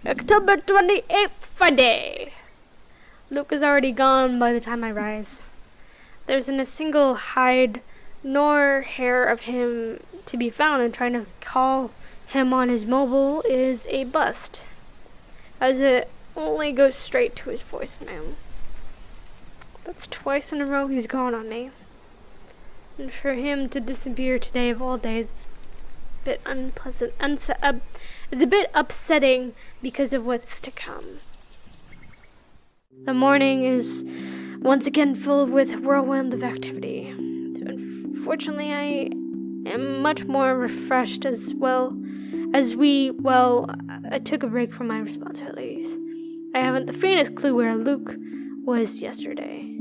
October 28th, Friday. Luke is already gone by the time I rise. There isn't a single hide nor hair of him to be found, and trying to call him on his mobile is a bust, as it only goes straight to his voicemail. That's twice in a row he's gone on me. And for him to disappear today of all days, it's a bit unpleasant. It's a bit upsetting because of what's to come. The morning is once again filled with whirlwind of activity. Unfortunately, I am much more refreshed as well as I took a break from my responsibilities. I haven't the faintest clue where Luke was yesterday.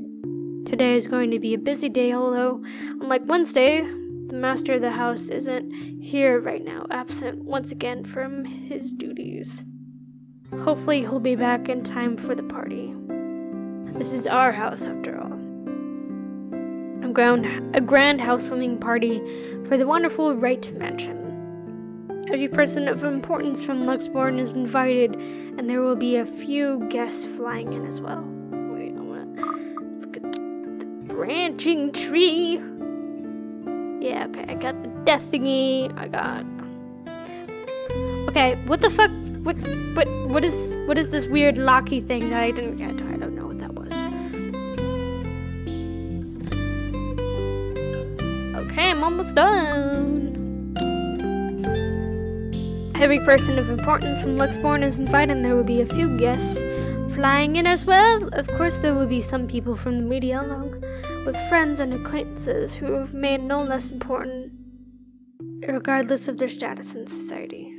Today is going to be a busy day, although, unlike Wednesday, the master of the house isn't here right now, absent once again from his duties. Hopefully he'll be back in time for the party. This is our house, after all. A grand housewarming party for the wonderful Wright mansion. Every person of importance from Luxbourne is invited, and there will be a few guests flying in as well. Wait, I want to look at the branching tree. Yeah, okay, I got the death thingy. Okay, what the fuck? What is this weird locky thing that I didn't get? I don't know what that was. Okay, I'm almost done. Every person of importance from Luxbourne is invited, and there will be a few guests flying in as well. Of course, there will be some people from the media, along with friends and acquaintances who have made no less important, regardless of their status in society.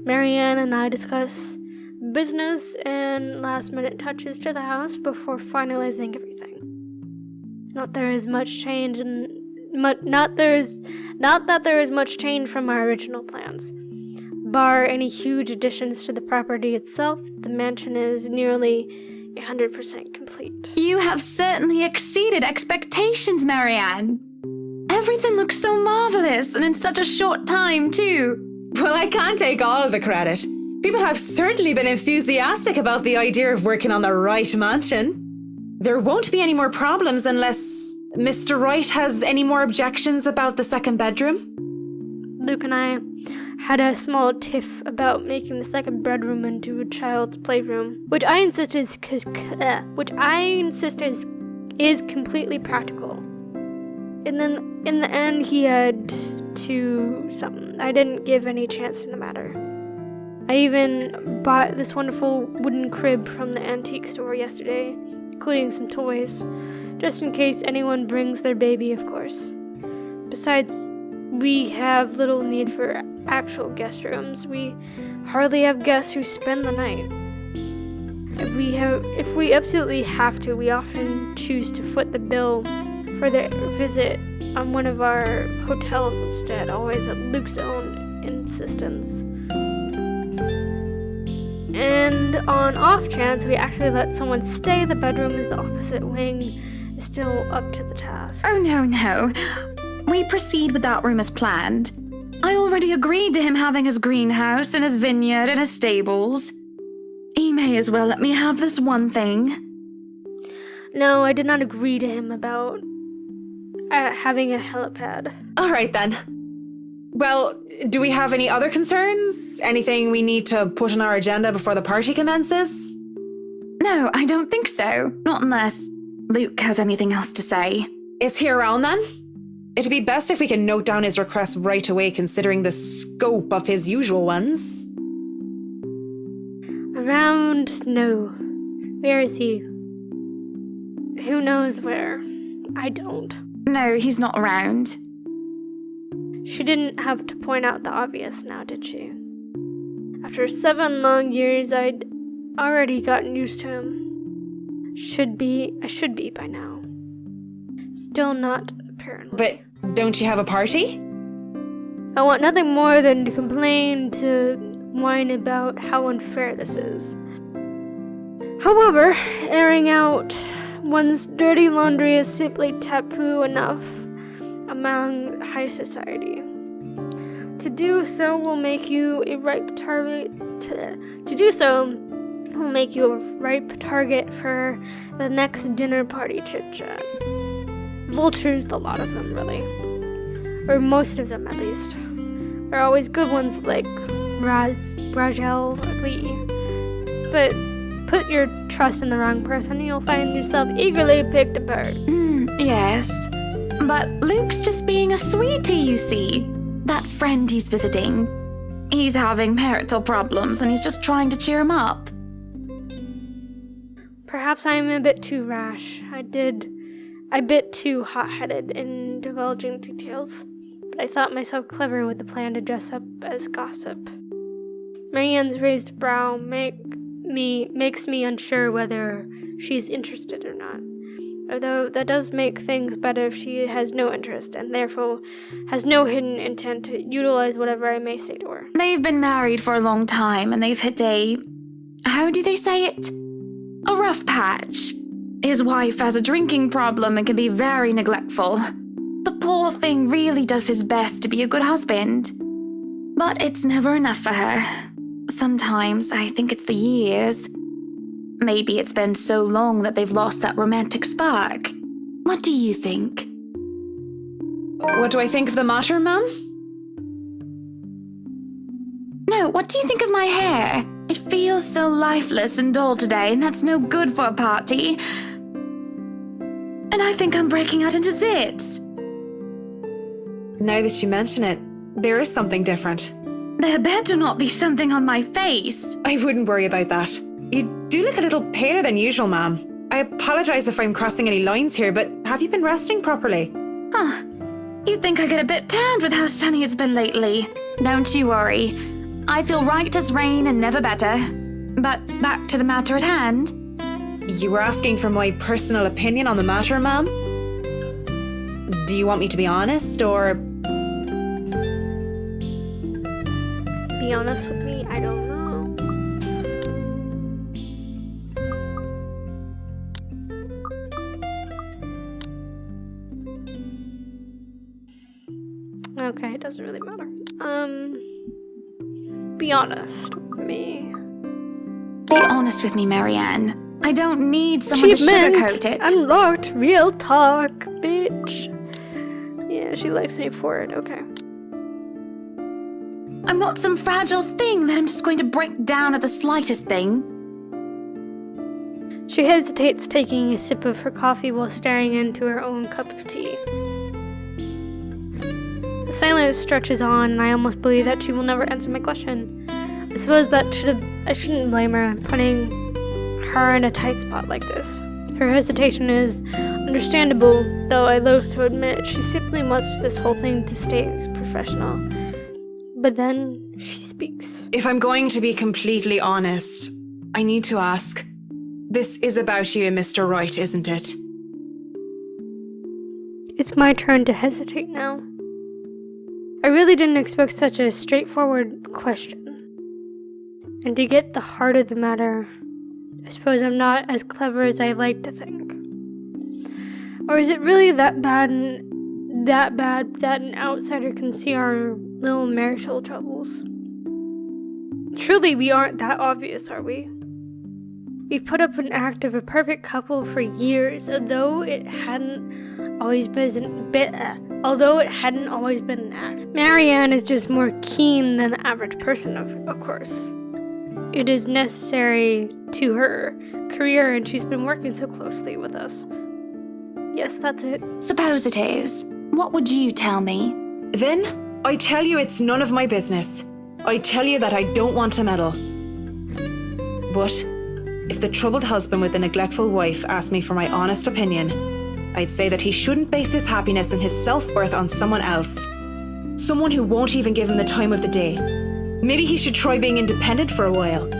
Marianne and I discuss business and last-minute touches to the house before finalizing everything. Not that there is much change from our original plans. Bar any huge additions to the property itself, the mansion is nearly 100% complete. You have certainly exceeded expectations, Marianne. Everything looks so marvelous, and in such a short time, too. Well, I can't take all of the credit. People have certainly been enthusiastic about the idea of working on the Wright mansion. There won't be any more problems unless Mr. Wright has any more objections about the second bedroom. Luke and I had a small tiff about making the second bedroom into a child's playroom, which I insist is completely practical. And then in the end, he had to something. I didn't give any chance in the matter. I even bought this wonderful wooden crib from the antique store yesterday, including some toys, just in case anyone brings their baby, of course. Besides, we have little need for actual guest rooms. We hardly have guests who spend the night. If we absolutely have to, we often choose to foot the bill for the visit on one of our hotels instead, always at Luke's own insistence. And on off chance we actually let someone stay, the bedroom is the opposite wing, is still up to the task. Oh, no. We proceed with that room as planned. I already agreed to him having his greenhouse and his vineyard and his stables. He may as well let me have this one thing. No, I did not agree to him about having a helipad. All right, then. Well, do we have any other concerns? Anything we need to put on our agenda before the party commences? No, I don't think so. Not unless Luke has anything else to say. Is he around then? It'd be best if we can note down his request right away, considering the scope of his usual ones. Around? No. Where is he? Who knows where? I don't. No, he's not around. She didn't have to point out the obvious now, did she? After 7 long years, I'd already gotten used to him. I should be by now. Still not, apparently. But don't you have a party? I want nothing more than to complain, to whine about how unfair this is. However, airing out one's dirty laundry is simply taboo enough among high society. To do so will make you a ripe target. To do so will make you a ripe target for the next dinner party chit-chat. Vultures, the lot of them, really. Or most of them, at least. There are always good ones like Rajel, Lee. But put your trust in the wrong person and you'll find yourself eagerly picked apart. Yes. But Luke's just being a sweetie, you see. That friend he's visiting. He's having marital problems and he's just trying to cheer him up. Perhaps I'm a bit too rash. I bit too hot-headed in divulging details, but I thought myself clever with the plan to dress up as gossip. Marianne's raised brow makes me unsure whether she's interested or not. Although that does make things better if she has no interest and therefore has no hidden intent to utilize whatever I may say to her. They've been married for a long time and they've hit how do they say it? A rough patch. His wife has a drinking problem and can be very neglectful. The poor thing really does his best to be a good husband. But it's never enough for her. Sometimes I think it's the years. Maybe it's been so long that they've lost that romantic spark. What do you think? What do I think of the matter, ma'am? No, what do you think of my hair? It feels so lifeless and dull today, and that's no good for a party. And I think I'm breaking out into zits. Now that you mention it, there is something different. There better not be something on my face. I wouldn't worry about that. You do look a little paler than usual, ma'am. I apologise if I'm crossing any lines here, but have you been resting properly? Huh. You'd think I get a bit tanned with how sunny it's been lately. Don't you worry. I feel right as rain and never better. But back to the matter at hand. You were asking for my personal opinion on the matter, ma'am? Do you want me to be honest, or... Be honest with me, I don't know. Okay, it doesn't really matter. Be honest with me. Be honest with me, Marianne. I don't need someone to sugarcoat it. Unlocked, real talk, bitch. Yeah, she likes me for it, okay. I'm not some fragile thing that I'm just going to break down at the slightest thing. She hesitates, taking a sip of her coffee while staring into her own cup of tea. The silence stretches on, and I almost believe that she will never answer my question. I suppose I shouldn't blame her putting her in a tight spot like this. Her hesitation is understandable, though I loathe to admit she simply wants this whole thing to stay professional. But then she speaks. If I'm going to be completely honest, I need to ask. This is about you and Mr. Wright, isn't it? It's my turn to hesitate now. I really didn't expect such a straightforward question. And to get the heart of the matter, I suppose I'm not as clever as I like to think. Or is it really that bad that an outsider can see our little marital troubles? Surely we aren't that obvious, are we? We've put up an act of a perfect couple for years, although it hadn't always been an act. Marianne is just more keen than the average person, of course. It is necessary to her career, and she's been working so closely with us. Yes, that's it. Suppose it is. What would you tell me? Then, I tell you it's none of my business. I tell you that I don't want to meddle. But if the troubled husband with the neglectful wife asked me for my honest opinion, I'd say that he shouldn't base his happiness and his self-worth on someone else. Someone who won't even give him the time of the day. Maybe he should try being independent for a while.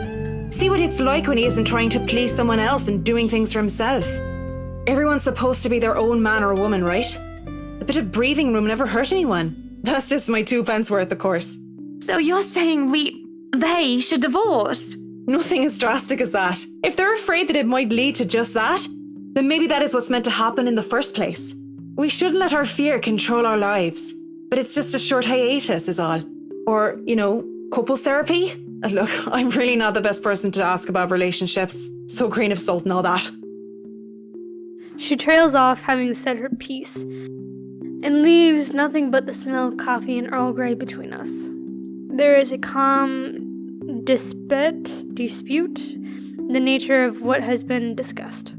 See what it's like when he isn't trying to please someone else and doing things for himself. Everyone's supposed to be their own man or woman, right? A bit of breathing room never hurt anyone. That's just my 2 pence worth, of course. So you're saying they should divorce? Nothing as drastic as that. If they're afraid that it might lead to just that, then maybe that is what's meant to happen in the first place. We shouldn't let our fear control our lives. But it's just a short hiatus is all. Or, couples therapy? Look, I'm really not the best person to ask about relationships. So grain of salt and all that. She trails off, having said her piece, and leaves nothing but the smell of coffee and Earl Grey between us. There is a calm dispute, the nature of what has been discussed.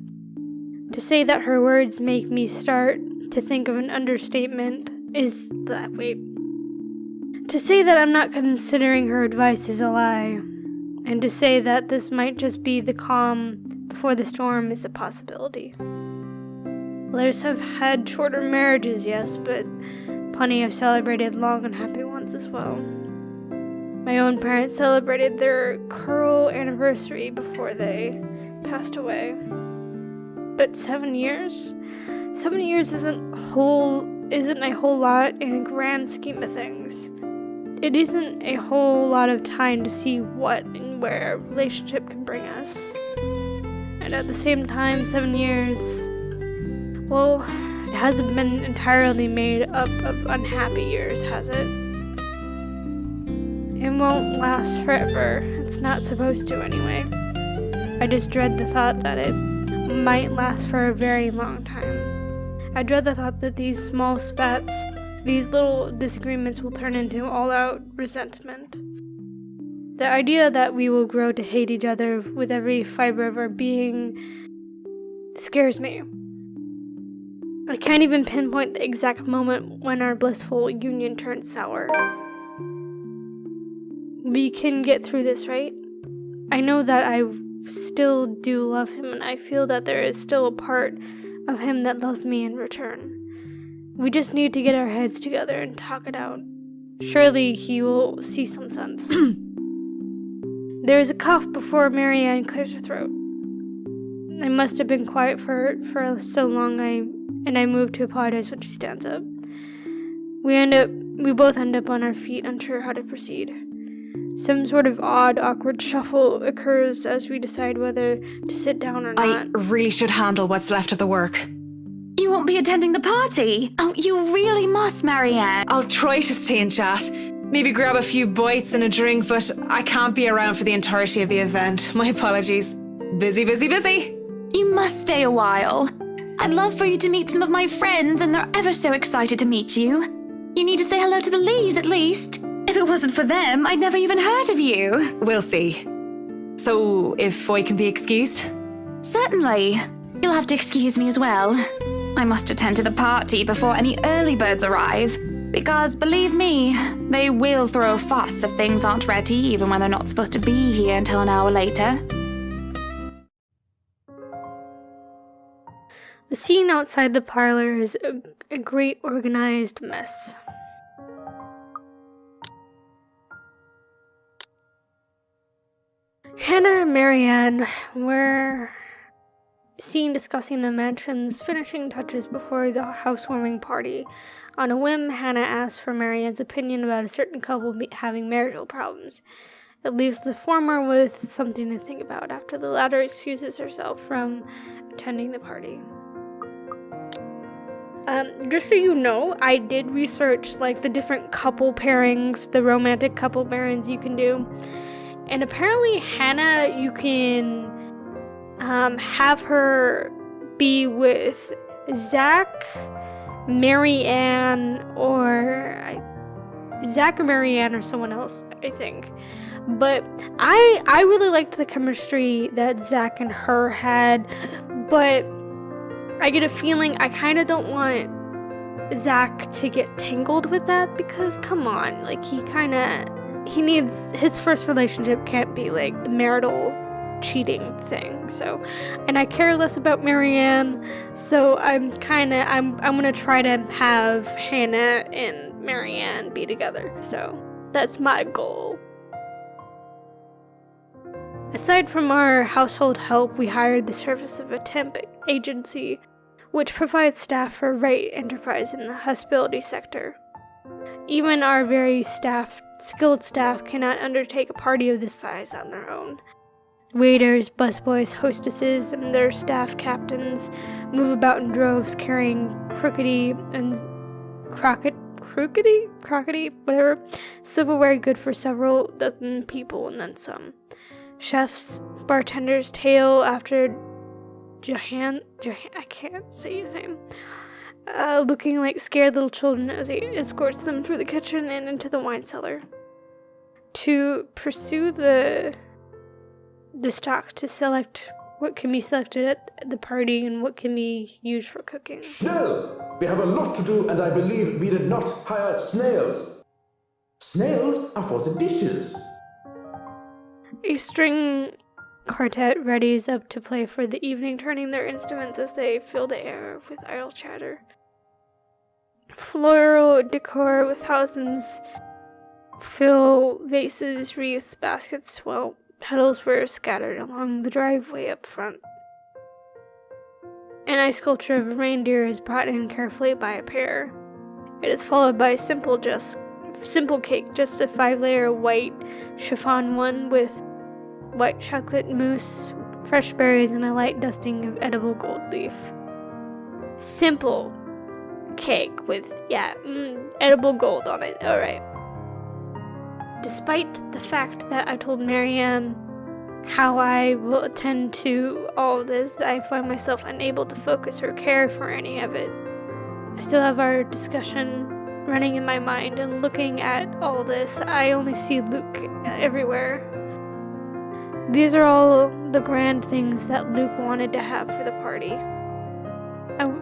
To say that her words make me start to think of an understatement is that way. To say that I'm not considering her advice is a lie, and to say that this might just be the calm before the storm is a possibility. Others have had shorter marriages, yes, but plenty have celebrated long and happy ones as well. My own parents celebrated their curl anniversary before they passed away. But 7 years? 7 years isn't a whole lot in a grand scheme of things. It isn't a whole lot of time to see what and where a relationship can bring us. And at the same time, 7 years, well, it hasn't been entirely made up of unhappy years, has it? It won't last forever. It's not supposed to anyway. I just dread the thought that it might last for a very long time. I dread the thought that these small spats, these little disagreements will turn into all-out resentment. The idea that we will grow to hate each other with every fiber of our being scares me. I can't even pinpoint the exact moment when our blissful union turned sour. We can get through this, right? I know that I still do love him, and I feel that there is still a part of him that loves me in return. We just need to get our heads together and talk it out. Surely he will see some sense. There is a cough before Marianne clears her throat. I must have been quiet for so long, I move to apologize when she stands up. We both end up on our feet, unsure how to proceed. Some sort of odd, awkward shuffle occurs as we decide whether to sit down or not. I really should handle what's left of the work. You won't be attending the party? Oh, you really must, Marianne. I'll try to stay and chat. Maybe grab a few bites and a drink, but I can't be around for the entirety of the event. My apologies. Busy, busy, busy. You must stay a while. I'd love for you to meet some of my friends, and they're ever so excited to meet you. You need to say hello to the Lees, at least. If it wasn't for them, I'd never even heard of you. We'll see. So, if I can be excused? Certainly. You'll have to excuse me as well. I must attend to the party before any early birds arrive, because, believe me, they will throw a fuss if things aren't ready, even when they're not supposed to be here until an hour later. The scene outside the parlor is a great organized mess. Hannah and Marianne were seen discussing the mansion's finishing touches before the housewarming party. On a whim, Hannah asked for Marianne's opinion about a certain couple having marital problems. It leaves the former with something to think about after the latter excuses herself from attending the party. Just so you know, I did research the different couple pairings, the romantic couple pairings you can do. And apparently Hannah, you can have her be with Zach, Marianne, or someone else, I think. But I really liked the chemistry that Zach and her had, but I get a feeling I kind of don't want Zach to get tangled with that, because come on, he needs, his first relationship can't be a marital cheating thing. So, and I care less about Marianne, so I'm gonna try to have Hannah and Marianne be together. So that's my goal. Aside from our household help, we hired the service of a temp agency, which provides staff for Wright Enterprise in the hospitality sector. Even our very skilled staff cannot undertake a party of this size on their own. Waiters, busboys, hostesses, and their staff captains move about in droves carrying crockery crockety, whatever, silverware good for several dozen people and then some. Chef's bartender's tale after Johan, I can't say his name, looking like scared little children as he escorts them through the kitchen and into the wine cellar. To pursue the stock to select what can be selected at the party and what can be used for cooking. Schnell! We have a lot to do, and I believe we did not hire snails. Snails are for the dishes. A string quartet readies up to play for the evening, turning their instruments as they fill the air with idle chatter. Floral decor with thousands fill vases, wreaths, baskets, while petals were scattered along the driveway up front. An ice sculpture of a reindeer is brought in carefully by a pair. It is followed by a simple cake, just a 5-layer white chiffon one with white chocolate mousse, fresh berries, and a light dusting of edible gold leaf. Simple cake with, edible gold on it. Alright. Despite the fact that I told Marianne how I will attend to all of this, I find myself unable to focus or care for any of it. I still have our discussion running in my mind, and looking at all this, I only see Luke everywhere. These are all the grand things that Luke wanted to have for the party.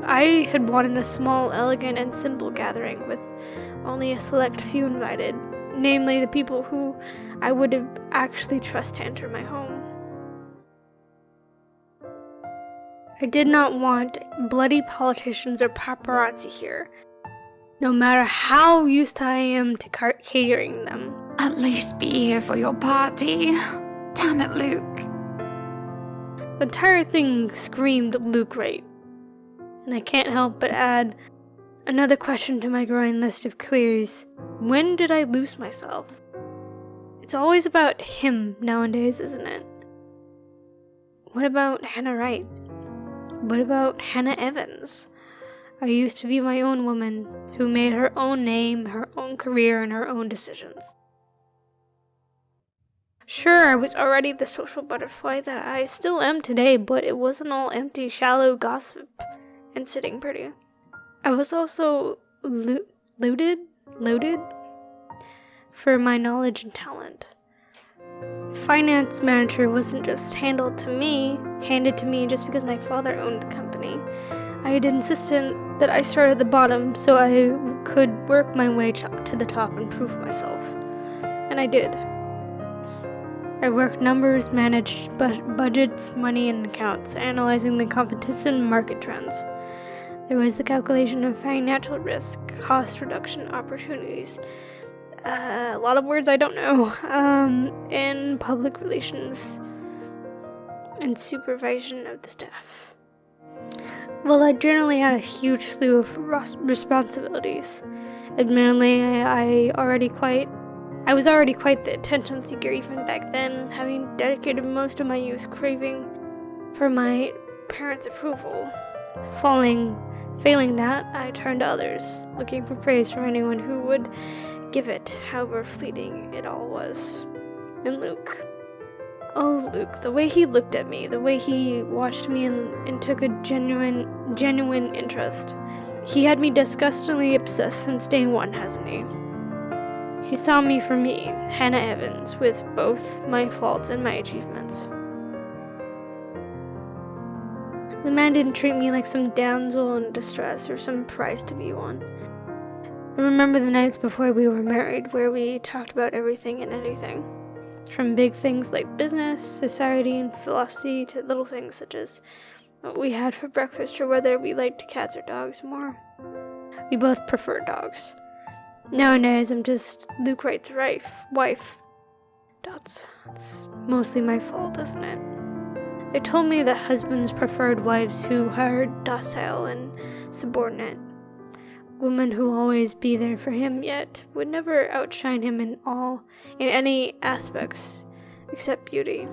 I had wanted a small, elegant, and simple gathering with only a select few invited, namely the people who I would have actually trust to enter my home. I did not want bloody politicians or paparazzi here, no matter how used I am to catering them. At least be here for your party. Damn it, Luke. The entire thing screamed Luke right, and I can't help but add another question to my growing list of queries. When did I lose myself? It's always about him nowadays, isn't it? What about Hannah Wright? What about Hannah Evans? I used to be my own woman who made her own name, her own career, and her own decisions. Sure, I was already the social butterfly that I still am today, but it wasn't all empty, shallow gossip and sitting pretty. I was also loaded for my knowledge and talent. Finance manager wasn't just handed to me just because my father owned the company. I had insisted that I start at the bottom so I could work my way to the top and prove myself. And I did. I worked numbers, managed budgets, money, and accounts, analyzing the competition and market trends. There was the calculation of financial risk, cost reduction opportunities, a lot of words I don't know, and public relations and supervision of the staff. Well, I generally had a huge slew of responsibilities. Admittedly, I was already quite the attention seeker even back then, having dedicated most of my youth craving for my parents' approval. Failing that, I turned to others, looking for praise from anyone who would give it, however fleeting it all was. And Luke. Oh, Luke, the way he looked at me, the way he watched me and took a genuine interest. He had me disgustingly obsessed since day one, hasn't he? He saw me for me, Hannah Evans, with both my faults and my achievements. The man didn't treat me like some damsel in distress or some prize to be won. I remember the nights before we were married where we talked about everything and anything. From big things like business, society, and philosophy to little things such as what we had for breakfast or whether we liked cats or dogs more. We both prefer dogs. Nowadays, I'm just Luke Wright's wife. It's mostly my fault, isn't it? They told me that husbands preferred wives who are docile and subordinate. Women who always be there for him, yet would never outshine him in any aspects except beauty.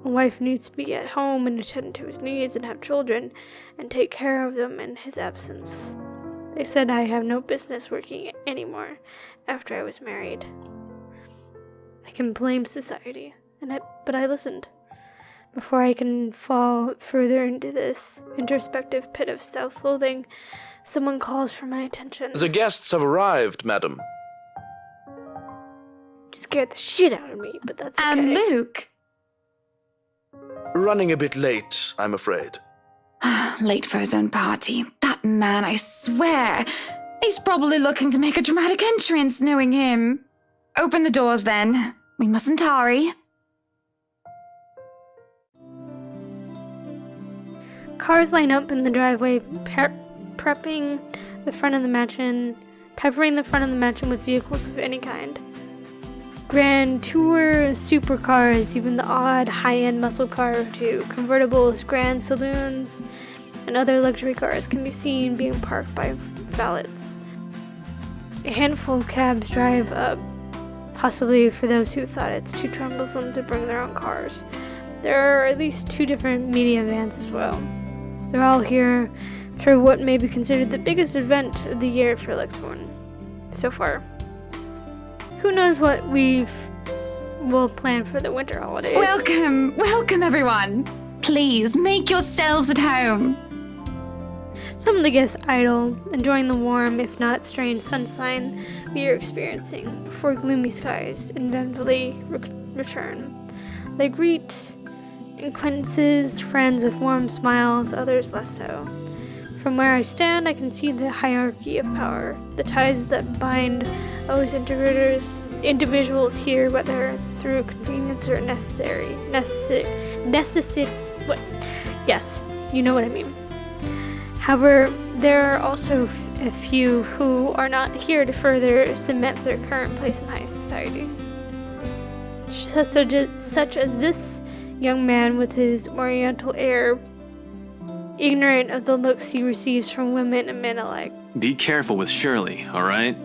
A wife needs to be at home and attend to his needs and have children and take care of them in his absence. They said I have no business working anymore after I was married. I can blame society, but I listened. Before I can fall further into this introspective pit of self-loathing, someone calls for my attention. The guests have arrived, madam. Scared the shit out of me, but that's okay. And Luke? Running a bit late, I'm afraid. Late for his own party. That man, I swear. He's probably looking to make a dramatic entrance, knowing him. Open the doors, then. We mustn't tarry. Cars line up in the driveway, peppering the front of the mansion with vehicles of any kind. Grand Tour, supercars, even the odd high-end muscle car or two, convertibles, grand saloons, and other luxury cars can be seen being parked by valets. A handful of cabs drive up, possibly for those who thought it's too troublesome to bring their own cars. There are at least 2 different media vans as well. They're all here for what may be considered the biggest event of the year for Lexborn so far. Who knows what we'll plan for the winter holidays. Welcome everyone. Please, make yourselves at home. Some of the guests idle, enjoying the warm, if not strange sunshine we are experiencing before gloomy skies inevitably return. They greet acquaintances, friends with warm smiles, others less so. From where I stand, I can see the hierarchy of power, the ties that bind those individuals here, whether through convenience or necessity. Yes, you know what I mean. However, there are also a few who are not here to further cement their current place in high society. Such as this young man with his oriental air, ignorant of the looks he receives from women and men alike. Be careful with Shirley, all right?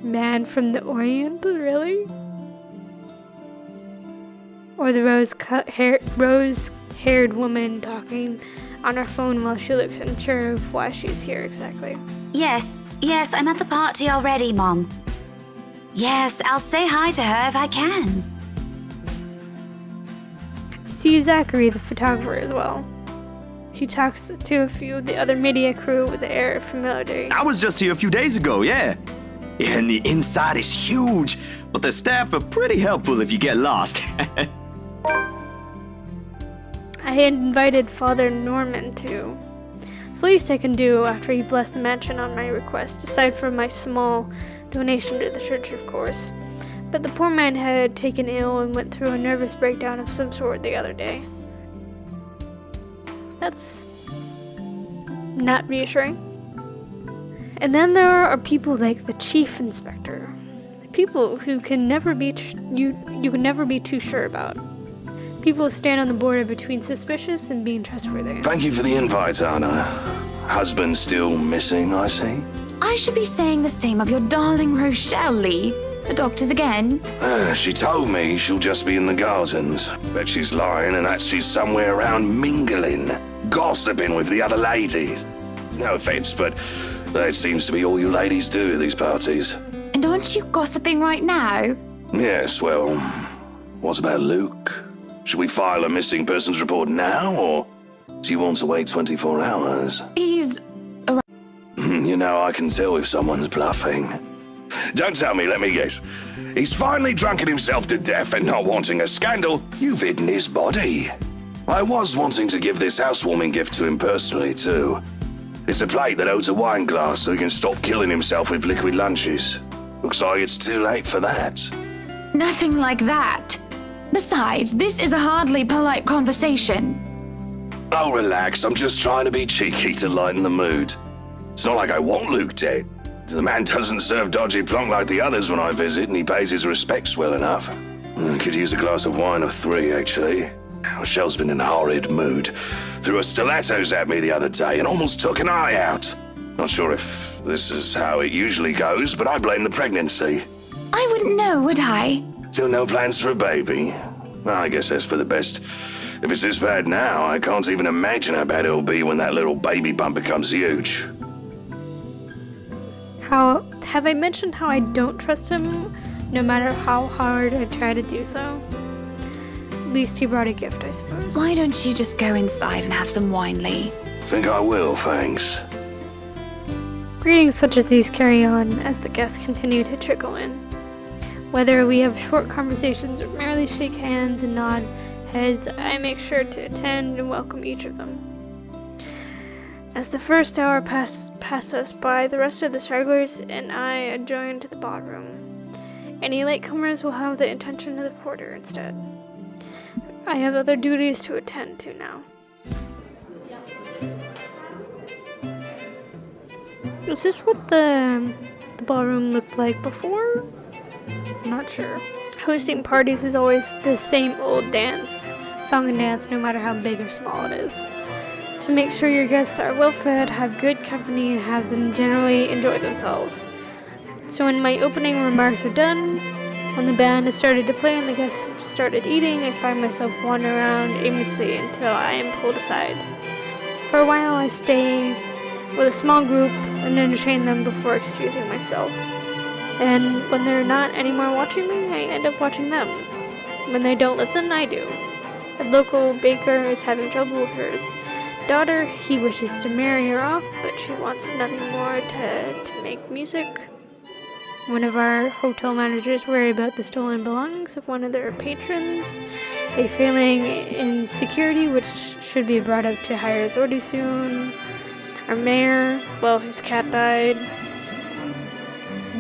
Man from the Orient, really? Or the rose-haired woman talking on her phone while she looks unsure of why she's here exactly. Yes, I'm at the party already, Mom. Yes, I'll say hi to her if I can. I see Zachary, the photographer, as well. He talks to a few of the other media crew with an air of familiarity. I was just here a few days ago, yeah. And the inside is huge, but the staff are pretty helpful if you get lost. I had invited Father Norman too. It's the least I can do after he blessed the mansion on my request, aside from my small donation to the church, of course. But the poor man had taken ill and went through a nervous breakdown of some sort the other day. That's not reassuring. And then there are people like the chief inspector, people who can never be you can never be too sure about. People who stand on the border between suspicious and being trustworthy. Thank you for the invite, Anna. Husband still missing, I see. I should be saying the same of your darling Rochelle, Lee. The doctors again. She told me she'll just be in the gardens. Bet she's lying and that she's somewhere around mingling, gossiping with the other ladies. No offense, but that seems to be all you ladies do at these parties. And aren't you gossiping right now? Yes, well, what about Luke? Should we file a missing persons report now, or do you want to wait 24 hours? He's... You know, I can tell if someone's bluffing. Don't tell me, let me guess. He's finally drunken himself to death and not wanting a scandal, you've hidden his body. I was wanting to give this housewarming gift to him personally, too. It's a plate that holds a wine glass so he can stop killing himself with liquid lunches. Looks like it's too late for that. Nothing like that. Besides, this is a hardly polite conversation. Oh, relax, I'm just trying to be cheeky to lighten the mood. It's not like I want Luke dead. The man doesn't serve dodgy plonk like the others when I visit, and he pays his respects well enough. I could use a glass of wine or 3, actually. Rochelle's been in a horrid mood. Threw her stilettos at me the other day and almost took an eye out. Not sure if this is how it usually goes, but I blame the pregnancy. I wouldn't know, would I? Still no plans for a baby? I guess that's for the best. If it's this bad now, I can't even imagine how bad it'll be when that little baby bump becomes huge. Have I mentioned how I don't trust him, no matter how hard I try to do so? At least he brought a gift, I suppose. Why don't you just go inside and have some wine, Lee? Think I will, thanks. Greetings such as these carry on as the guests continue to trickle in. Whether we have short conversations or merely shake hands and nod heads, I make sure to attend and welcome each of them. As the first hour pass us by, the rest of the stragglers and I adjourn to the ballroom. Any latecomers will have the attention of the porter instead. I have other duties to attend to now. Is this what the ballroom looked like before? I'm not sure. Hosting parties is always the same old song and dance, no matter how big or small it is. To make sure your guests are well fed, have good company, and have them generally enjoy themselves. So when my opening remarks are done, when the band has started to play and the guests have started eating, I find myself wandering around aimlessly until I am pulled aside. For a while I stay with a small group and entertain them before excusing myself. And when they're not anymore watching me, I end up watching them. When they don't listen, I do. A local baker is having trouble with her daughter. He wishes to marry her off, but she wants nothing more to make music. One of our hotel managers worry about the stolen belongings of one of their patrons, a failing in security which should be brought up to higher authority soon. Our mayor, well, his cat died.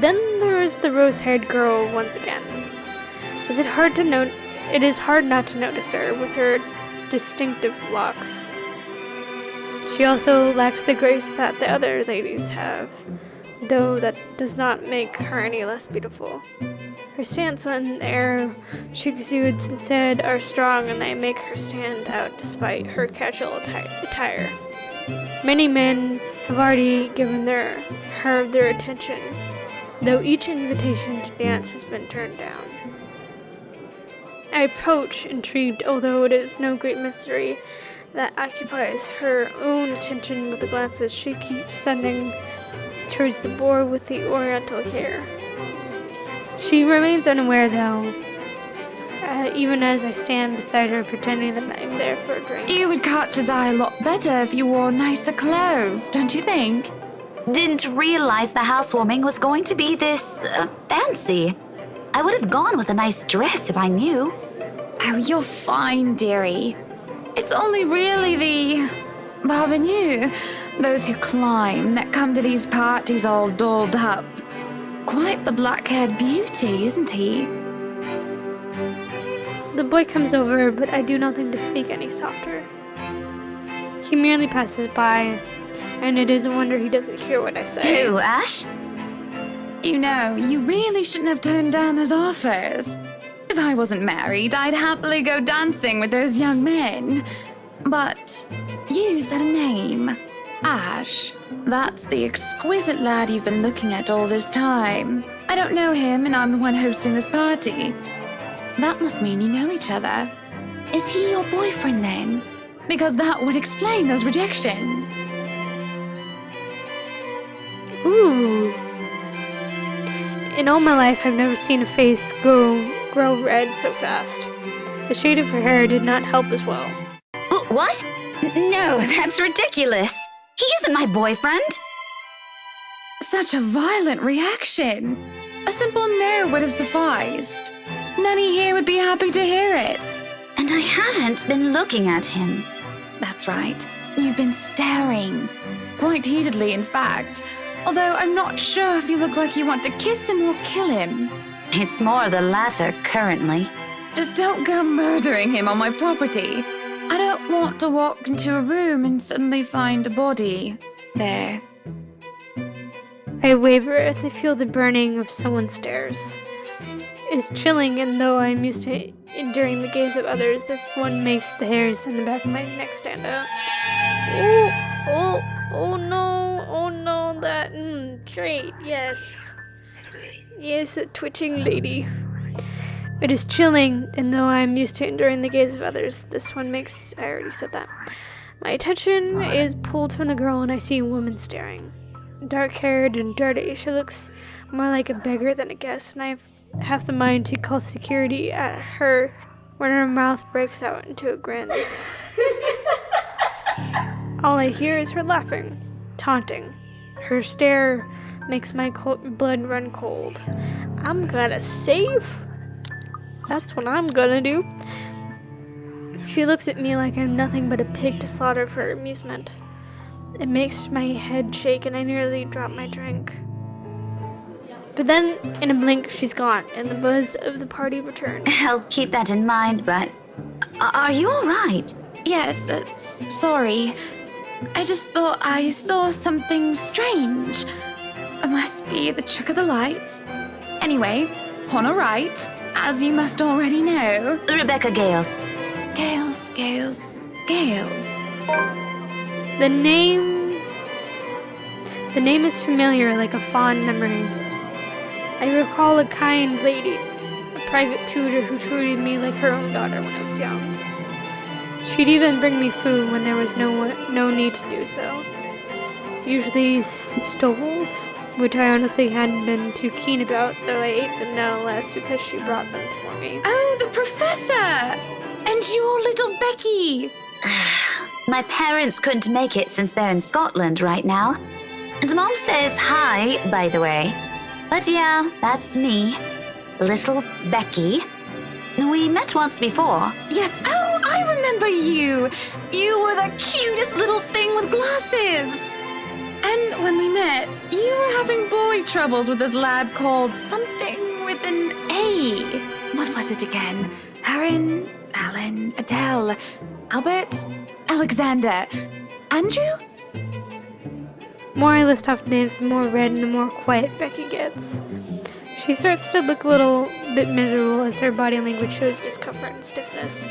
Then there is the rose-haired girl once again. It is hard not to notice her with her distinctive locks. She also lacks the grace that the other ladies have, though that does not make her any less beautiful. Her stance and air she exudes instead are strong, and they make her stand out despite her casual attire. Many men have already given her their attention, though each invitation to dance has been turned down. I approach, intrigued, although it is no great mystery that occupies her own attention with the glances she keeps sending towards the boy with the oriental hair. She remains unaware, though, even as I stand beside her pretending that I'm there for a drink. You would catch his eye a lot better if you wore nicer clothes, don't you think? Didn't realize the housewarming was going to be this fancy. I would have gone with a nice dress if I knew. Oh, you're fine, dearie. It's only really the parvenus, those who climb, that come to these parties all dolled up. Quite the black-haired beauty, isn't he? The boy comes over, but I do nothing to speak any softer. He merely passes by, and it is a wonder he doesn't hear what I say. Who, Ash? You know, you really shouldn't have turned down those offers. If I wasn't married, I'd happily go dancing with those young men. But you said a name. Ash. That's the exquisite lad you've been looking at all this time. I don't know him, and I'm the one hosting this party. That must mean you know each other. Is he your boyfriend then? Because that would explain those rejections. Ooh. In all my life, I've never seen a face grow red so fast. The shade of her hair did not help as well. What? No, that's ridiculous. He isn't my boyfriend. Such a violent reaction. A simple no would have sufficed. Nanny here would be happy to hear it. And I haven't been looking at him. That's right. You've been staring. Quite heatedly, in fact. Although I'm not sure if you look like you want to kiss him or kill him. It's more the latter currently. Just don't go murdering him on my property. I don't want to walk into a room and suddenly find a body there. I waver as I feel the burning of someone's stares. It's chilling, and though I'm used to enduring the gaze of others, this one makes the hairs on the back of my neck stand out. Oh no, that, great, yes. Yes, a twitching lady. It is chilling, and though I'm used to enduring the gaze of others, this one makes, I already said that. My attention is pulled from the girl, and I see a woman staring. dark-haired and dirty. She looks more like a beggar than a guest, and I have the mind to call security at her when her mouth breaks out into a grin. All I hear is her laughing, taunting. Her stare makes my blood run cold. I'm gonna save? That's what I'm gonna do. She looks at me like I'm nothing but a pig to slaughter for her amusement. It makes my head shake and I nearly drop my drink. But then, in a blink, she's gone, and the buzz of the party returns. I'll keep that in mind, but are you all right? Yes, sorry. I just thought I saw something strange. It must be the trick of the light. Anyway, on a right, as you must already know. Rebecca Gales. Gales. The name is familiar, like a fond memory. I recall a kind lady, a private tutor who treated me like her own daughter when I was young. She'd even bring me food when there was no need to do so. Usually stovels, which I honestly hadn't been too keen about, though I ate them nonetheless because she brought them for me. Oh, the professor! And your little Becky! My parents couldn't make it since they're in Scotland right now. And Mom says hi, by the way. But yeah, that's me. Little Becky. We met once before. Yes, oh, I remember you! You were the cutest little thing with glasses! And when we met, you were having boy troubles with this lad called something with an A. What was it again? Aaron, Alan, Adele, Albert, Alexander, Andrew? More I list off names, the more red and the more quiet Becky gets. She starts to look a little bit miserable as her body language shows discomfort and stiffness.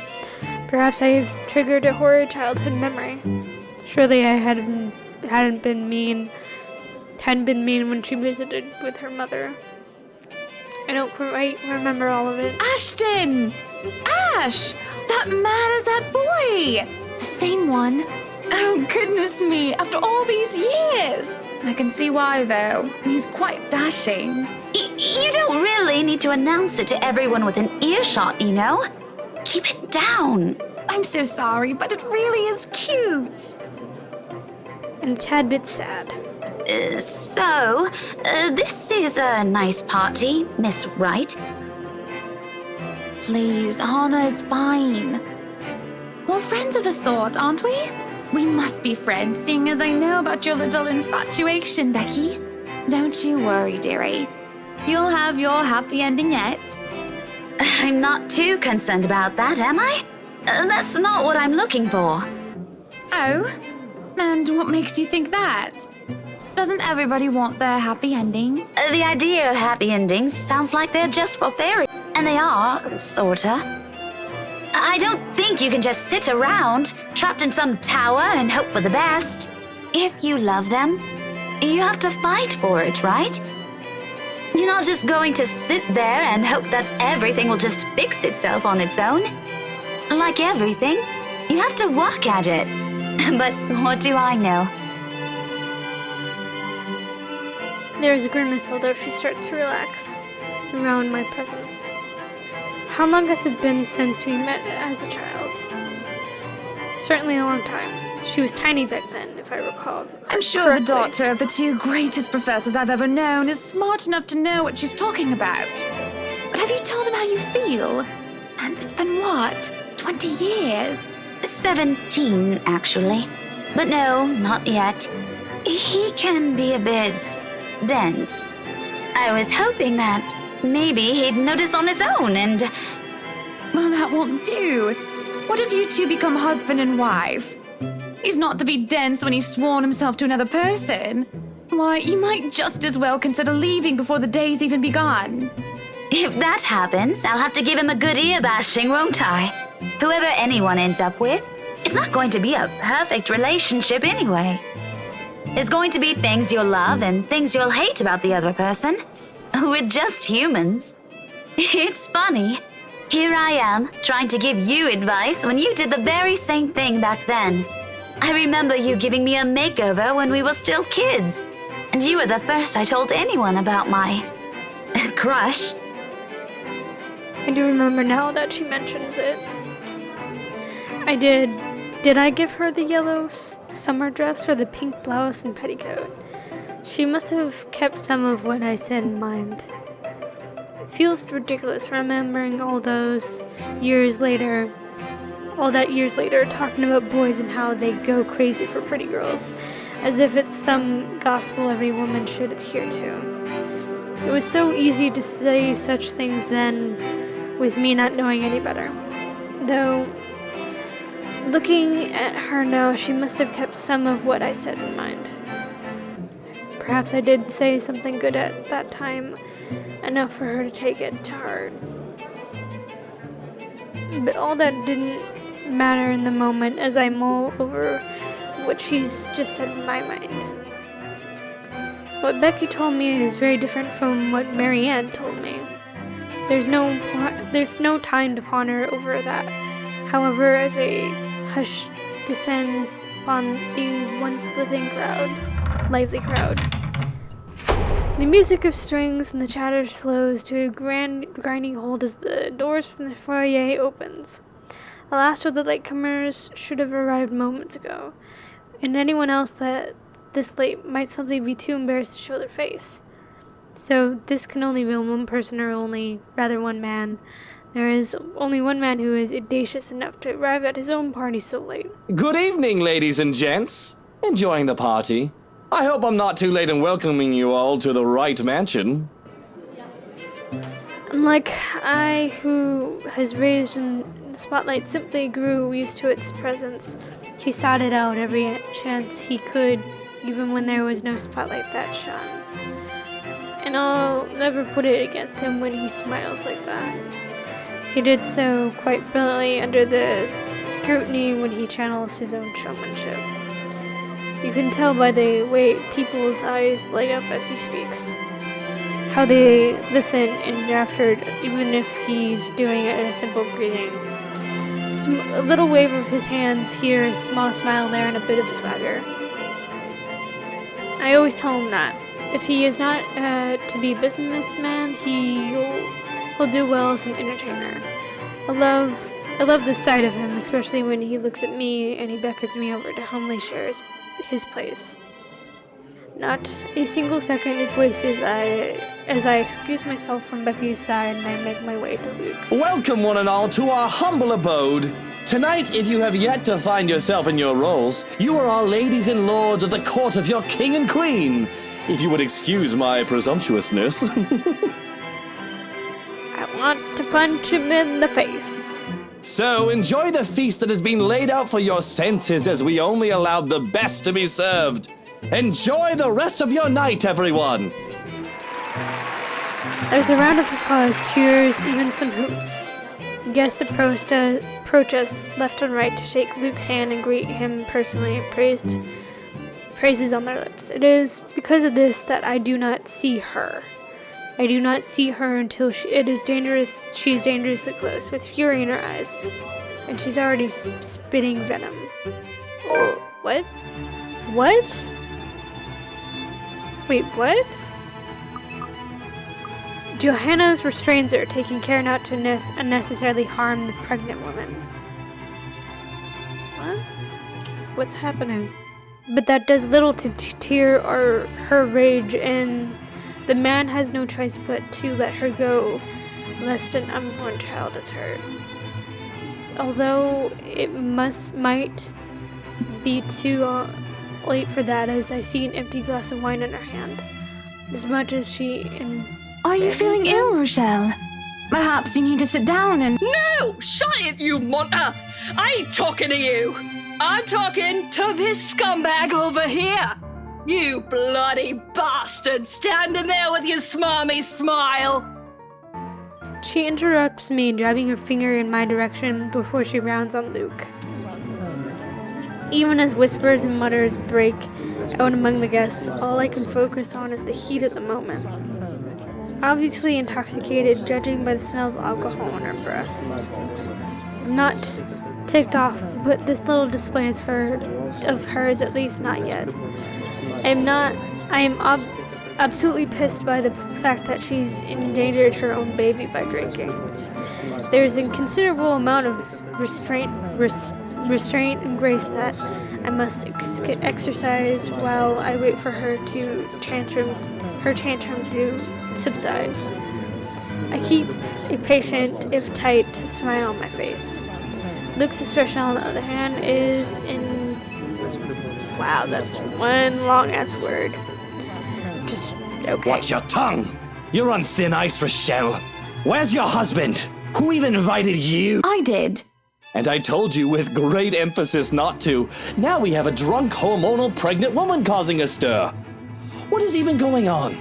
Perhaps I have triggered a horrid childhood memory. Surely I hadn't been mean when she visited with her mother. I don't quite remember all of it. Ashton! Ash! That man is that boy! The same one. Oh, goodness me, after all these years! I can see why, though. He's quite dashing. You don't really need to announce it to everyone within earshot, you know? Keep it down. I'm so sorry, but it really is cute. And a tad bit sad. So, this is a nice party, Miss Wright. Please, Anna is fine. We're friends of a sort, aren't we? We must be friends, seeing as I know about your little infatuation, Becky. Don't you worry, dearie. You'll have your happy ending yet. I'm not too concerned about that, am I? That's not what I'm looking for. Oh? And what makes you think that? Doesn't everybody want their happy ending? The idea of happy endings sounds like they're just for fairies. And they are, sorta. I don't think you can just sit around, trapped in some tower and hope for the best. If you love them, you have to fight for it, right? You're not just going to sit there and hope that everything will just fix itself on its own. Like everything, you have to work at it. But what do I know? There is a grimace, although she starts to relax around my presence. How long has it been since we met as a child? Certainly a long time. She was tiny back then, if I recall. I'm sure correctly. the daughter of the two greatest professors I've ever known is smart enough to know what she's talking about. But have you told him how you feel? And it's been what? 20 years? 17, actually. But no, not yet. He can be a bit dense. I was hoping that maybe he'd notice on his own and... Well, that won't do. What if you two become husband and wife? He's not to be dense when he's sworn himself to another person. Why, you might just as well consider leaving before the day's even begun. If that happens, I'll have to give him a good ear bashing, won't I? Whoever anyone ends up with, it's not going to be a perfect relationship anyway. There's going to be things you'll love and things you'll hate about the other person. We're just humans. It's funny. Here I am, trying to give you advice when you did the very same thing back then. I remember you giving me a makeover when we were still kids. And you were the first I told anyone about my crush. I do remember now that she mentions it. I did. Did I give her the yellow summer dress or the pink blouse and petticoat? She must have kept some of what I said in mind. It feels ridiculous remembering all that years later, talking about boys and how they go crazy for pretty girls, as if it's some gospel every woman should adhere to. It was so easy to say such things then, with me not knowing any better. Though, looking at her now, she must have kept some of what I said in mind. Perhaps I did say something good at that time, enough for her to take it to heart. But all that didn't matter in the moment as I mull over what she's just said in my mind. What Becky told me is very different from what Marianne told me. There's no time to ponder over that. However, as a hush descends upon the once lively crowd, the music of strings and the chatter slows to a grinding halt as the doors from the foyer opens. The last of the latecomers should have arrived moments ago, and anyone else that this late might simply be too embarrassed to show their face. So this can only be one person, or rather one man. There is only one man who is audacious enough to arrive at his own party so late. Good evening, ladies and gents. Enjoying the party? I hope I'm not too late in welcoming you all to the right mansion. Unlike I, who has raised in the spotlight, simply grew used to its presence, he sought it out every chance he could, even when there was no spotlight that shone. And I'll never put it against him when he smiles like that. He did so quite brilliantly under the scrutiny when he channels his own showmanship. You can tell by the way people's eyes light up as he speaks, how they listen enraptured, even if he's doing it in a simple greeting. A little wave of his hands here, a small smile there, and a bit of swagger. I always tell him that if he is not to be a businessman, he'll do well as an entertainer. I love the sight of him, especially when he looks at me and he beckons me over to humbly share his place. Not a single second is wasted as I excuse myself from Becky's side and I make my way to Luke's. Welcome one and all to our humble abode. Tonight, if you have yet to find yourself in your roles, you are our ladies and lords of the court of your king and queen. If you would excuse my presumptuousness. I want to punch him in the face. So enjoy the feast that has been laid out for your senses, as we only allowed the best to be served. Enjoy the rest of your night, everyone! There's a round of applause, cheers, even some hoots. Guests approach us left and right to shake Luke's hand and greet him personally, praises on their lips. It is because of this that I do not see her. I do not see her until she is dangerously close, with fury in her eyes, and she's already spitting venom. Oh, what? What? Wait, what? Johanna's restrains her, taking care not to unnecessarily harm the pregnant woman. What? What's happening? But that does little to tear her rage, and the man has no choice but to let her go, lest an unborn child is hurt. Although it might be too late for that, as I see an empty glass of wine in her hand. As much as Are you feeling ill, Rochelle? Perhaps you need to sit down and— No! Shut it, you munter! I ain't talking to you! I'm talking to this scumbag over here! You bloody bastard, standing there with your smarmy smile! She interrupts me, jabbing her finger in my direction before she rounds on Luke. Even as whispers and mutters break out among the guests, all I can focus on is the heat of the moment. Obviously intoxicated, judging by the smell of alcohol in her breath. I'm not ticked off, but this little display of hers, at least not yet. I'm not I am absolutely pissed by the fact that she's endangered her own baby by drinking. There's a considerable amount of restraint and grace that I must exercise while I wait for her tantrum to subside. I keep a patient, if tight, smile on my face. Luke's expression, on the other hand, is in... Wow, that's one long-ass word. Just, okay. Watch your tongue! You're on thin ice, Rochelle. Where's your husband? Who even invited you? I did. And I told you with great emphasis not to. Now we have a drunk, hormonal, pregnant woman causing a stir. What is even going on?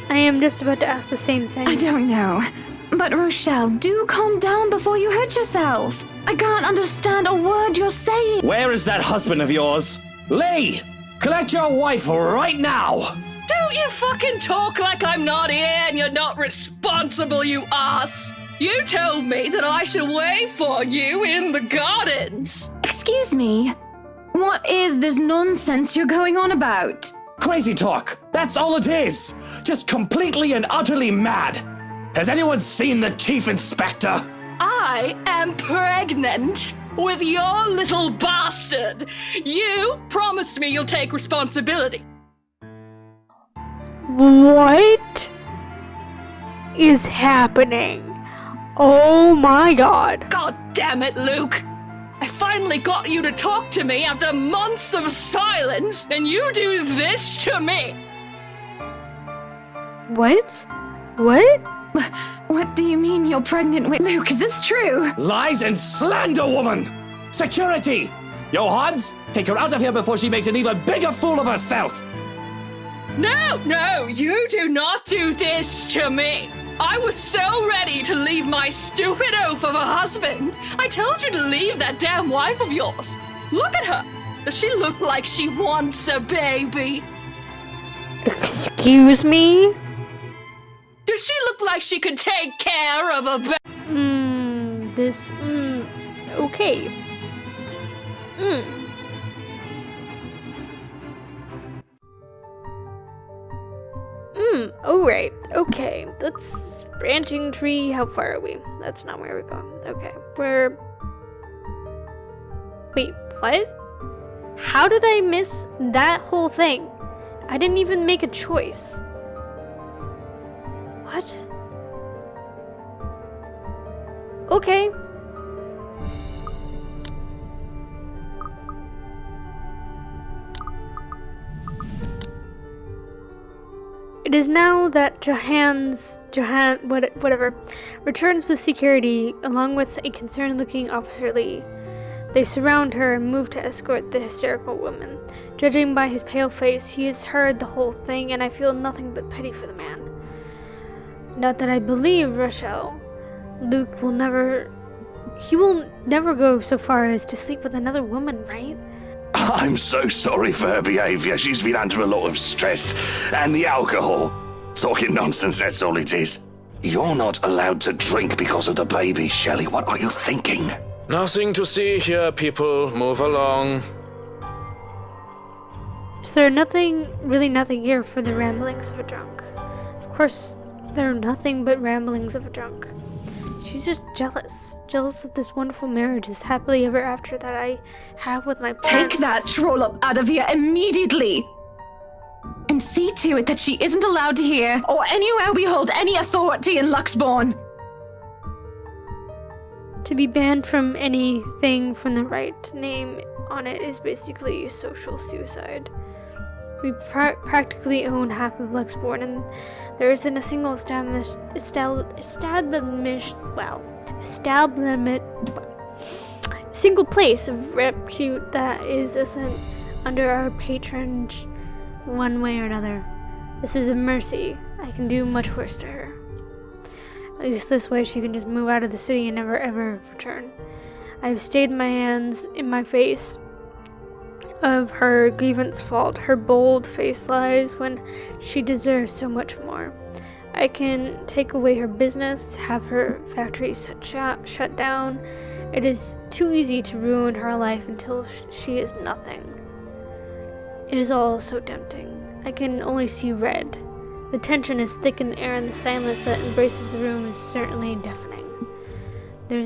I am just about to ask the same thing. I don't know. But Rochelle, do calm down before you hurt yourself. I can't understand a word you're saying. Where is that husband of yours? Lee! Collect your wife right now! Don't you fucking talk like I'm not here and you're not responsible, you ass! You told me that I should wait for you in the gardens! Excuse me? What is this nonsense you're going on about? Crazy talk! That's all it is! Just completely and utterly mad! Has anyone seen the Chief Inspector? I am pregnant with your little bastard! You promised me you'll take responsibility. What is happening? Oh my god. God damn it, Luke! I finally got you to talk to me after months of silence, and you do this to me! What? What? What do you mean you're pregnant with Luke? Is this true? Lies and slander, woman! Security! Yo, Hans, take her out of here before she makes an even bigger fool of herself! No, you do not do this to me! I was so ready to leave my stupid oaf of a husband. I told you to leave that damn wife of yours. Look at her. Does she look like she wants a baby? Excuse me? Does she look like she could take care of a baby? Okay. Alright, okay. Let's branching tree. How far are we? That's not where we're going. Okay, wait, what? How did I miss that whole thing? I didn't even make a choice. What? Okay. It is now that whatever, returns with security, along with a concerned-looking Officer Lee. They surround her and move to escort the hysterical woman. Judging by his pale face, he has heard the whole thing, and I feel nothing but pity for the man. Not that I believe Rochelle. Luke will never go so far as to sleep with another woman, right? I'm so sorry for her behaviour. She's been under a lot of stress. And the alcohol. Talking nonsense, that's all it is. You're not allowed to drink because of the baby, Shelley. What are you thinking? Nothing to see here, people. Move along. Is there really nothing here for the ramblings of a drunk? Of course, there are nothing but ramblings of a drunk. She's just jealous of this wonderful marriage, this happily ever after that I have with my parents. Take that troll up out of here immediately! And see to it that she isn't allowed to hear or anywhere we hold any authority in Luxbourne. To be banned from anything from the right name on it is basically social suicide. We practically own half of Luxbourne, and there isn't a single single place of repute that isn't under our patronage one way or another. This is a mercy. I can do much worse to her. At least this way she can just move out of the city and never ever return. I have stayed my hands in my face of her grievance fault. Her bold face lies when she deserves so much more. I can take away her business, have her factory shut down. It is too easy to ruin her life until she is nothing. It is all so tempting. I can only see red. The tension is thick in the air, and the silence that embraces the room is certainly deafening. There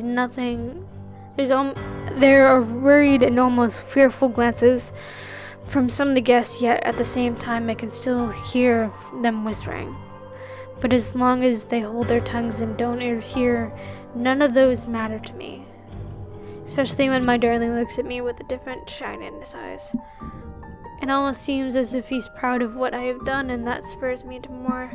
are worried and almost fearful glances from some of the guests, yet at the same time I can still hear them whispering. But as long as they hold their tongues and don't interfere, none of those matter to me. Especially when my darling looks at me with a different shine in his eyes. It almost seems as if he's proud of what I have done, and that spurs me to more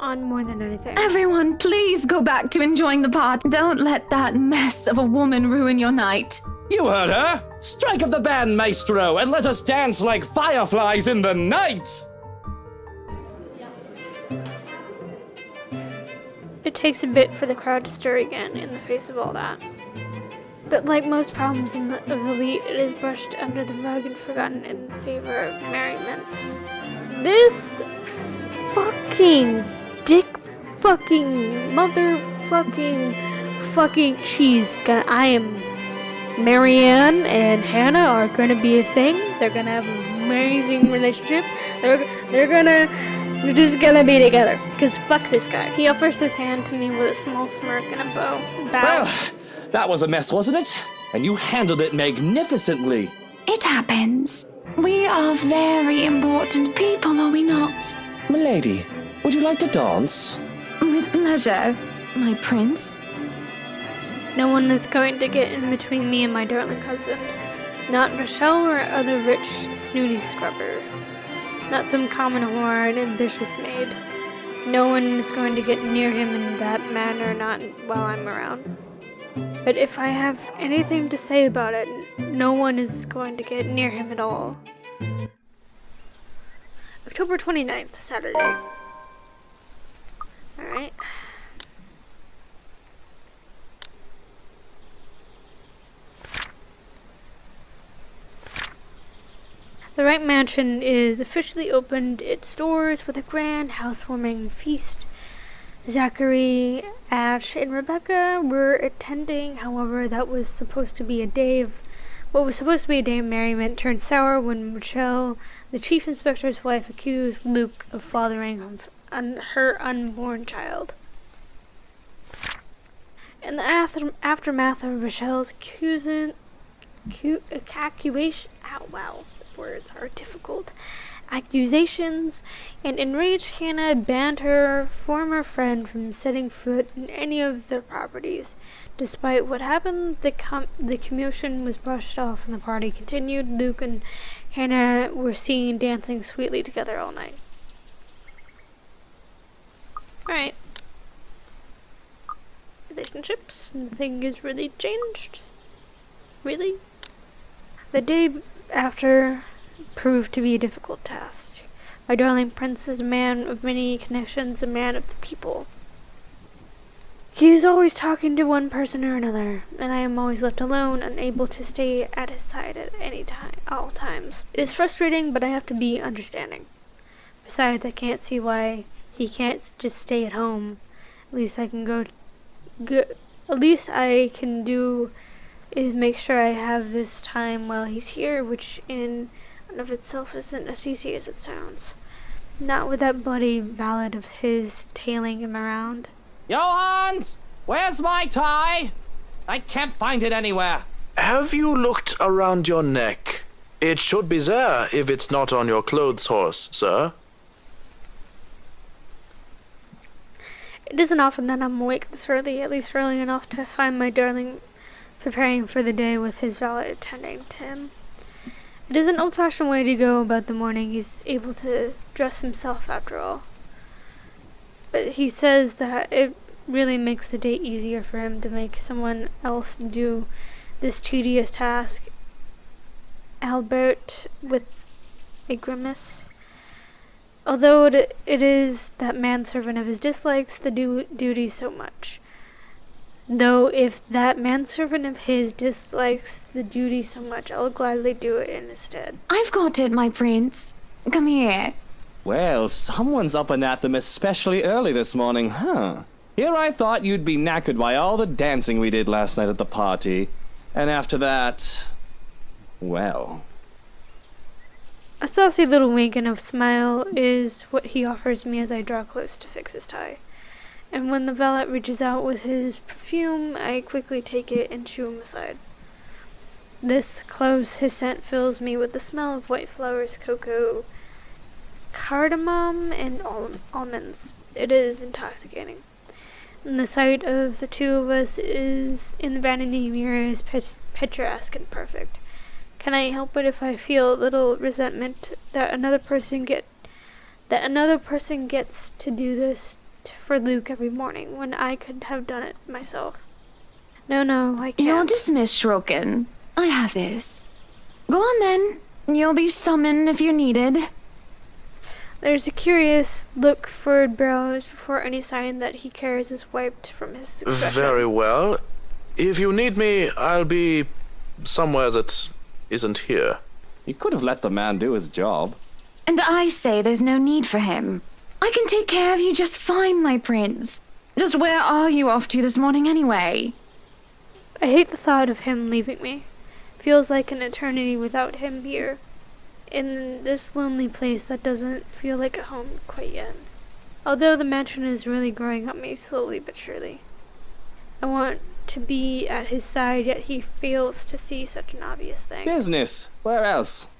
than anything. Everyone, please go back to enjoying the party. Don't let that mess of a woman ruin your night. You heard her! Strike up the band, maestro, and let us dance like fireflies in the night! It takes a bit for the crowd to stir again in the face of all that. But like most problems of the elite, it is brushed under the rug and forgotten in favor of merriment. This fucking dick fucking motherfucking I am Marianne and Hannah are gonna be a thing. They're gonna have an amazing relationship. They're just gonna be together. Because fuck this guy. He offers his hand to me with a small smirk and a bow. Well, that was a mess, wasn't it? And you handled it magnificently. It happens. We are very important people, are we not? Milady, would you like to dance? With pleasure, my prince. No one is going to get in between me and my darling husband. Not Rochelle or other rich, snooty scrubber. Not some common whore and ambitious maid. No one is going to get near him in that manner, not while I'm around. But if I have anything to say about it, no one is going to get near him at all. October 29th, Saturday. Alright. The Wright Mansion is officially opened its doors with a grand housewarming feast. Zachary, Ash, and Rebecca were attending. However, what was supposed to be a day of merriment turned sour when Michelle, the chief inspector's wife, accused Luke of fathering her unborn child. In the aftermath of Michelle's accusations, an enraged Hannah banned her former friend from setting foot in any of their properties. Despite what happened, the commotion was brushed off and the party continued. Luke and Hannah were seen dancing sweetly together all night. Alright. Relationships. Nothing has really changed. Really? The day after proved to be a difficult task. My darling prince is a man of many connections, a man of the people. He is always talking to one person or another, and I am always left alone, unable to stay at his side at all times. It is frustrating, but I have to be understanding. Besides, I can't see why he can't just stay at home. At least I can do is make sure I have this time while he's here, which in and of itself isn't as easy as it sounds. Not with that bloody ballad of his tailing him around. Johans! Where's my tie? I can't find it anywhere. Have you looked around your neck? It should be there if it's not on your clothes horse, sir. It isn't often that I'm awake this early, at least early enough to find my darling preparing for the day with his valet attending to him. It is an old-fashioned way to go about the morning. He's able to dress himself after all. But he says that it really makes the day easier for him to make someone else do this tedious task. Albert, with a grimace. Although it is that manservant of his dislikes the duty so much. Though if that manservant of his dislikes the duty so much, I'll gladly do it instead. I've got it, my prince. Come here. Well, someone's up and at them especially early this morning, huh? Here I thought you'd be knackered by all the dancing we did last night at the party. And after that, well... A saucy little wink and a smile is what he offers me as I draw close to fix his tie. And when the valet reaches out with his perfume, I quickly take it and shoo him aside. This close, his scent fills me with the smell of white flowers, cocoa, cardamom, and almonds. It is intoxicating. And the sight of the two of us is in the vanity mirror is picturesque and perfect. Can I help it if I feel a little resentment that another person gets to do this for Luke every morning when I could have done it myself? No, I can't. You're dismissed, Shroken. I have this. Go on then. You'll be summoned if you're needed. There's a curious look furrowed brows before any sign that he cares is wiped from his expression. Very well. If you need me, I'll be somewhere that isn't here. You could have let the man do his job. And I say there's no need for him. I can take care of you just fine, my prince. Just where are you off to this morning anyway? I hate the thought of him leaving me. Feels like an eternity without him here. In this lonely place that doesn't feel like a home quite yet. Although the mansion is really growing on me slowly but surely. I want to be at his side, yet he fails to see such an obvious thing. Business. Where else?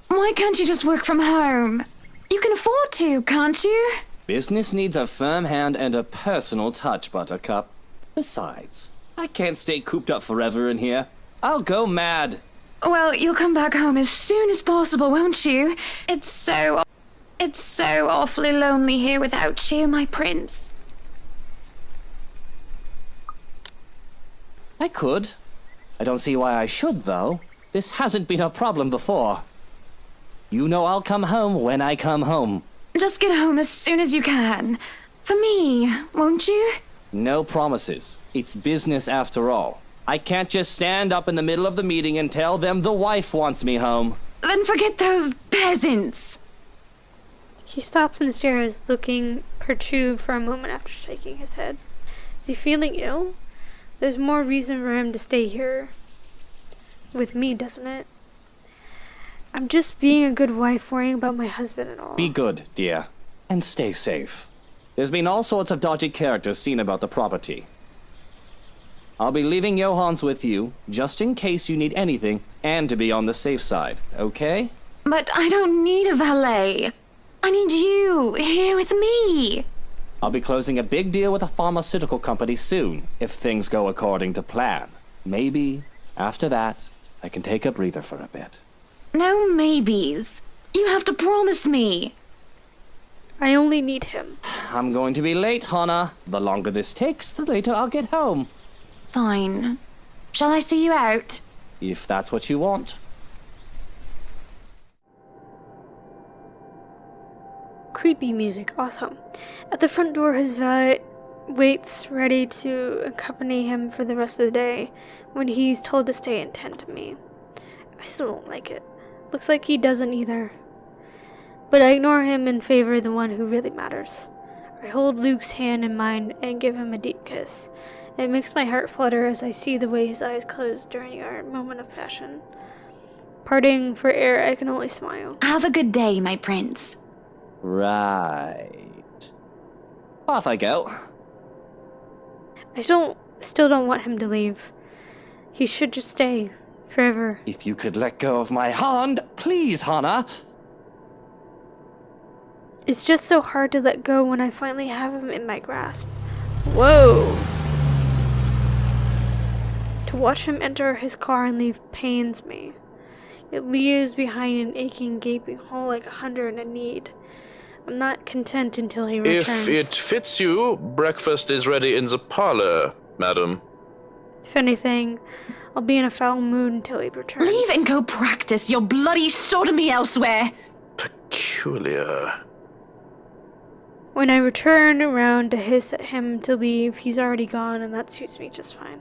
Why can't you just work from home? You can afford to, can't you? Business needs a firm hand and a personal touch, Buttercup. Besides, I can't stay cooped up forever in here. I'll go mad. Well, you'll come back home as soon as possible, won't you? It's so awfully lonely here without you, my prince. I could. I don't see why I should, though. This hasn't been a problem before. You know I'll come home when I come home. Just get home as soon as you can. For me, won't you? No promises. It's business after all. I can't just stand up in the middle of the meeting and tell them the wife wants me home. Then forget those peasants. He stops and stares, looking perturbed for a moment after shaking his head. Is he feeling ill? There's more reason for him to stay here with me, doesn't it? I'm just being a good wife, worrying about my husband and all. Be good, dear. And stay safe. There's been all sorts of dodgy characters seen about the property. I'll be leaving Johans with you, just in case you need anything, and to be on the safe side, okay? But I don't need a valet. I need you here with me. I'll be closing a big deal with a pharmaceutical company soon, if things go according to plan. Maybe, after that, I can take a breather for a bit. No maybes. You have to promise me. I only need him. I'm going to be late, Hannah. The longer this takes, the later I'll get home. Fine. Shall I see you out? If that's what you want. Creepy music, awesome. At the front door, his valet waits ready to accompany him for the rest of the day when he's told to stay and tend to me. I still don't like it. Looks like he doesn't either. But I ignore him in favor of the one who really matters. I hold Luke's hand in mine and give him a deep kiss. It makes my heart flutter as I see the way his eyes close during our moment of passion. Parting for air, I can only smile. Have a good day, my prince. Right. Off I go. I still don't want him to leave. He should just stay. Forever. If you could let go of my hand, please, Hannah. It's just so hard to let go when I finally have him in my grasp. Whoa! To watch him enter his car and leave pains me. It leaves behind an aching, gaping hole like a hunter in need. I'm not content until he returns. If it fits you, breakfast is ready in the parlor, madam. If anything, I'll be in a foul mood until he returns. Leave and go practice your bloody sodomy elsewhere. Peculiar. When I return around to hiss at him to leave, he's already gone, and that suits me just fine.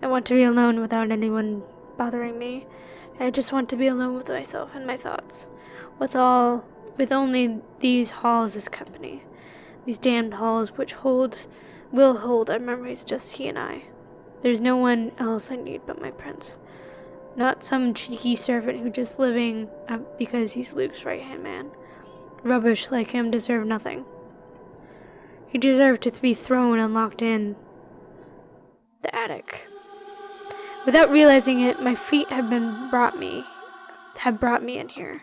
I want to be alone without anyone bothering me. I just want to be alone with myself and my thoughts. With only these halls as company. These damned halls which will hold our memories, just he and I. There's no one else I need but my prince. Not some cheeky servant who just living because he's Luke's right-hand man. Rubbish like him deserve nothing. He deserved to be thrown and locked in the attic. Without realizing it, my feet had brought me in here.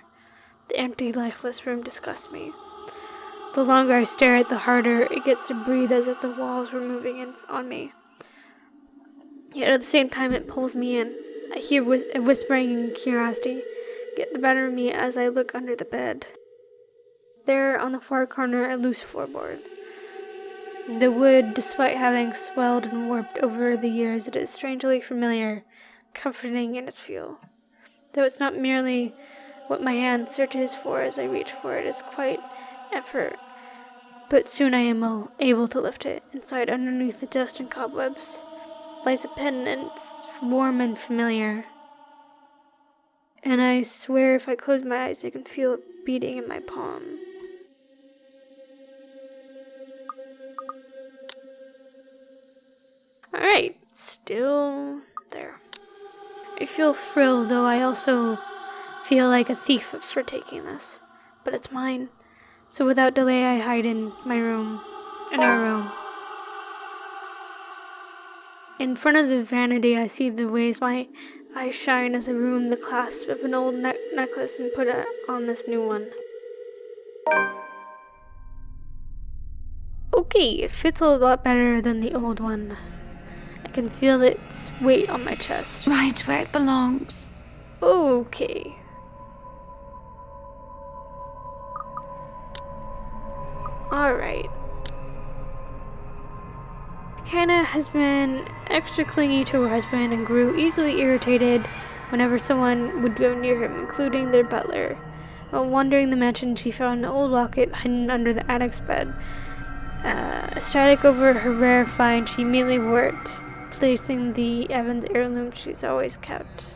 The empty, lifeless room disgusts me. The longer I stare at it, the harder it gets to breathe, as if the walls were moving in on me. Yet at the same time, it pulls me in. I hear a whispering curiosity get the better of me as I look under the bed. There, on the far corner, a loose floorboard. The wood, despite having swelled and warped over the years, it is strangely familiar, comforting in its feel. Though it's not merely what my hand searches for as I reach for it, it's quite effort. But soon I am able to lift it. Inside, underneath the dust and cobwebs, lies a pen, and it's warm and familiar. And I swear if I close my eyes, I can feel it beating in my palm. Alright, still there. I feel thrilled, though I also feel like a thief for taking this. But it's mine. So without delay, I hide in our room. In front of the vanity, I see the ways my eyes shine as I ruin the clasp of an old necklace and put it on this new one. Okay, it fits a lot better than the old one. I can feel its weight on my chest. Right where it belongs. Okay. Alright. Hannah has been extra clingy to her husband and grew easily irritated whenever someone would go near him, including their butler. While wandering the mansion, she found an old locket hidden under the attic's bed. Ecstatic over her rare find, she immediately wore it, placing the Evans heirloom she's always kept.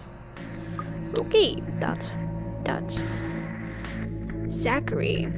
Okay, that's Zachary.